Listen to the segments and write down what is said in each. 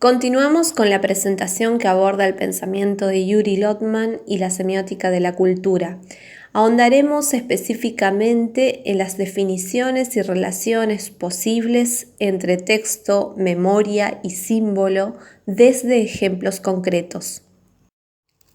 Continuamos con la presentación que aborda el pensamiento de Yuri Lotman y la semiótica de la cultura. Ahondaremos específicamente en las definiciones y relaciones posibles entre texto, memoria y símbolo desde ejemplos concretos.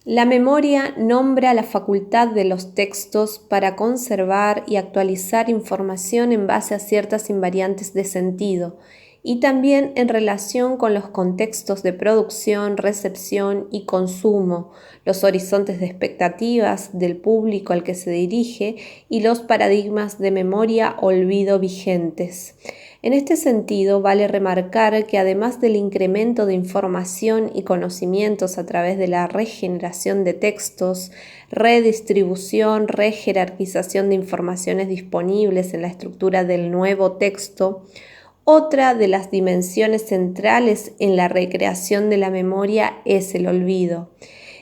La memoria nombra la facultad de los textos para conservar y actualizar información en base a ciertas invariantes de sentido y también en relación con los contextos de producción, recepción y consumo, los horizontes de expectativas del público al que se dirige y los paradigmas de memoria-olvido vigentes. En este sentido, vale remarcar que además del incremento de información y conocimientos a través de la regeneración de textos, redistribución, rejerarquización de informaciones disponibles en la estructura del nuevo texto, otra de las dimensiones centrales en la recreación de la memoria es el olvido.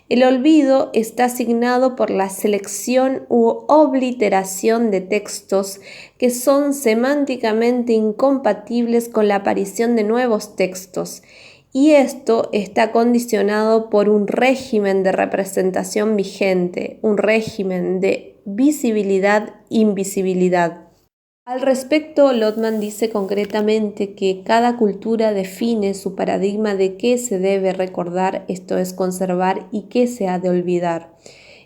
El olvido está asignado por la selección u obliteración de textos que son semánticamente incompatibles con la aparición de nuevos textos, y esto está condicionado por un régimen de representación vigente, un régimen de visibilidad-invisibilidad. Al respecto, Lotman dice concretamente que cada cultura define su paradigma de qué se debe recordar, esto es conservar, y qué se ha de olvidar.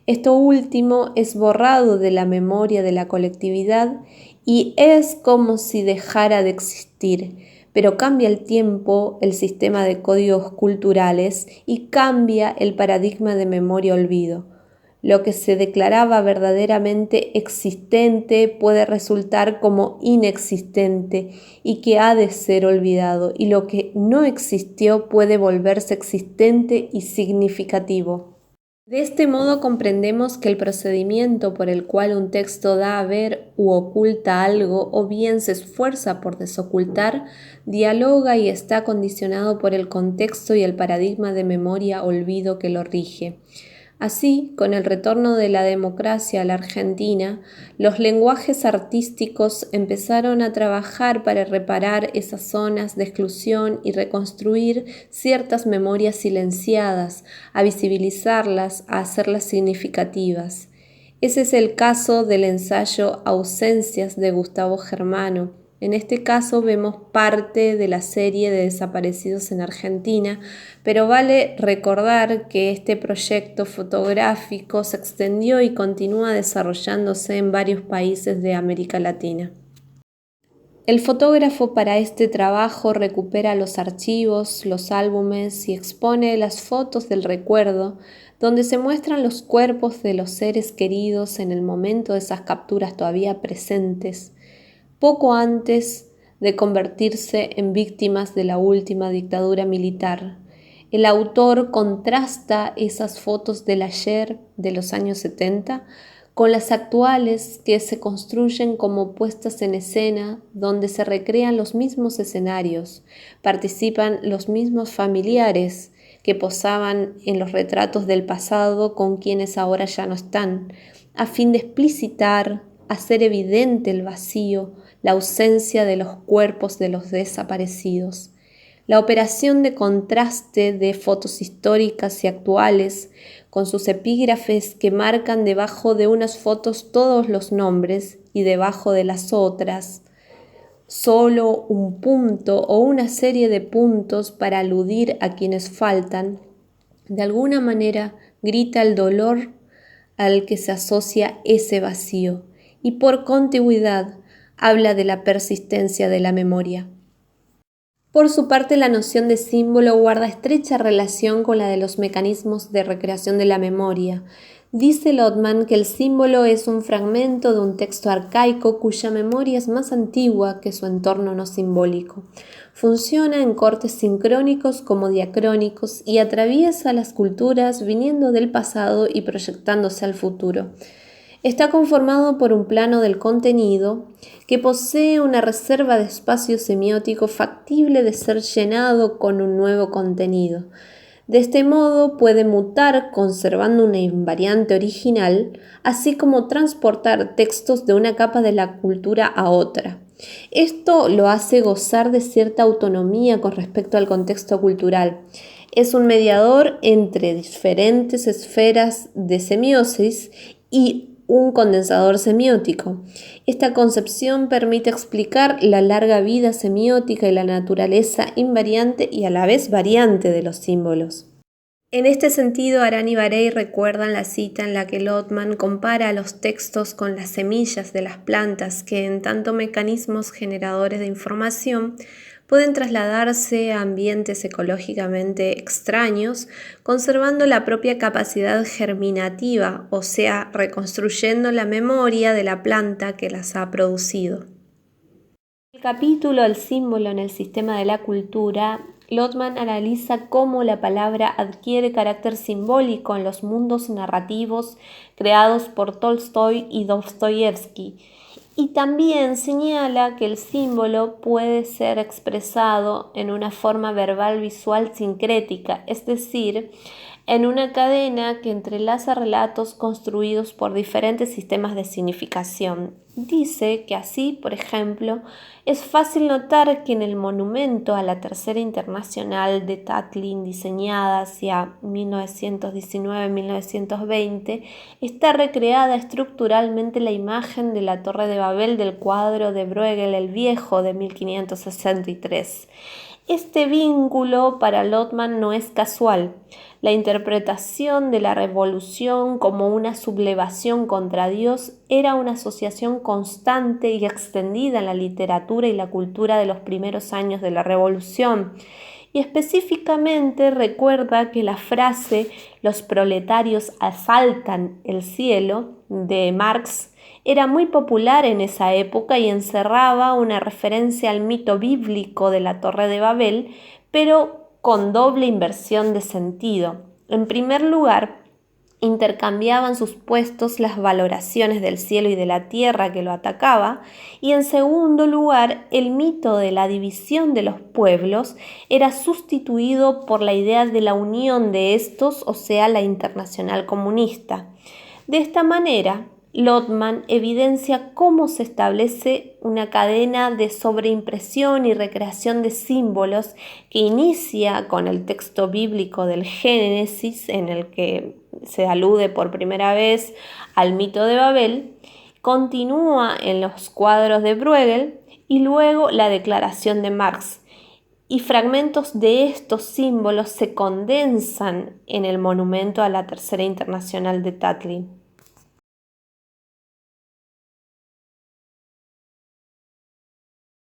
Esto último es borrado de la memoria de la colectividad y es como si dejara de existir, pero cambia el tiempo, el sistema de códigos culturales y cambia el paradigma de memoria-olvido. Lo que se declaraba verdaderamente existente puede resultar como inexistente y que ha de ser olvidado, y lo que no existió puede volverse existente y significativo. De este modo comprendemos que el procedimiento por el cual un texto da a ver u oculta algo o bien se esfuerza por desocultar, dialoga y está condicionado por el contexto y el paradigma de memoria-olvido que lo rige. Así, con el retorno de la democracia a la Argentina, los lenguajes artísticos empezaron a trabajar para reparar esas zonas de exclusión y reconstruir ciertas memorias silenciadas, a visibilizarlas, a hacerlas significativas. Ese es el caso del ensayo Ausencias de Gustavo Germano. En este caso vemos parte de la serie de desaparecidos en Argentina, pero vale recordar que este proyecto fotográfico se extendió y continúa desarrollándose en varios países de América Latina. El fotógrafo para este trabajo recupera los archivos, los álbumes y expone las fotos del recuerdo, donde se muestran los cuerpos de los seres queridos en el momento de esas capturas todavía presentes, poco antes de convertirse en víctimas de la última dictadura militar. El autor contrasta esas fotos del ayer de los años 70 con las actuales que se construyen como puestas en escena, donde se recrean los mismos escenarios, participan los mismos familiares que posaban en los retratos del pasado con quienes ahora ya no están, a fin de explicitar, hacer evidente el vacío, la ausencia de los cuerpos de los desaparecidos. La operación de contraste de fotos históricas y actuales, con sus epígrafes que marcan debajo de unas fotos todos los nombres y debajo de las otras, solo un punto o una serie de puntos para aludir a quienes faltan, de alguna manera grita el dolor al que se asocia ese vacío y por contigüidad habla de la persistencia de la memoria. Por su parte, la noción de símbolo guarda estrecha relación con la de los mecanismos de recreación de la memoria. Dice Lotman que el símbolo es un fragmento de un texto arcaico cuya memoria es más antigua que su entorno no simbólico. Funciona en cortes sincrónicos como diacrónicos y atraviesa las culturas viniendo del pasado y proyectándose al futuro. Está conformado por un plano del contenido que posee una reserva de espacio semiótico factible de ser llenado con un nuevo contenido. De este modo puede mutar conservando una invariante original, así como transportar textos de una capa de la cultura a otra. Esto lo hace gozar de cierta autonomía con respecto al contexto cultural. Es un mediador entre diferentes esferas de semiosis y un condensador semiótico. Esta concepción permite explicar la larga vida semiótica y la naturaleza invariante y a la vez variante de los símbolos. En este sentido, Arán y Barey recuerdan la cita en la que Lotman compara a los textos con las semillas de las plantas que, en tanto mecanismos generadores de información, pueden trasladarse a ambientes ecológicamente extraños, conservando la propia capacidad germinativa, o sea, reconstruyendo la memoria de la planta que las ha producido. En el capítulo El símbolo en el sistema de la cultura, Lotman analiza cómo la palabra adquiere carácter simbólico en los mundos narrativos creados por Tolstoy y Dostoyevsky, y también señala que el símbolo puede ser expresado en una forma verbal visual sincrética, es decir, en una cadena que entrelaza relatos construidos por diferentes sistemas de significación. Dice que así, por ejemplo, es fácil notar que en el monumento a la Tercera Internacional de Tatlin, diseñada hacia 1919-1920, está recreada estructuralmente la imagen de la Torre de Babel del cuadro de Bruegel el Viejo de 1563. Este vínculo para Lotman no es casual. La interpretación de la revolución como una sublevación contra Dios era una asociación constante y extendida en la literatura y la cultura de los primeros años de la revolución. Y específicamente recuerda que la frase "los proletarios asaltan el cielo" de Marx era muy popular en esa época y encerraba una referencia al mito bíblico de la Torre de Babel, pero con doble inversión de sentido. En primer lugar, intercambiaban sus puestos las valoraciones del cielo y de la tierra que lo atacaba, y en segundo lugar, el mito de la división de los pueblos era sustituido por la idea de la unión de estos, o sea, la Internacional Comunista. De esta manera, Lotman evidencia cómo se establece una cadena de sobreimpresión y recreación de símbolos que inicia con el texto bíblico del Génesis, en el que se alude por primera vez al mito de Babel, continúa en los cuadros de Bruegel y luego la declaración de Marx. Y fragmentos de estos símbolos se condensan en el monumento a la Tercera Internacional de Tatlin.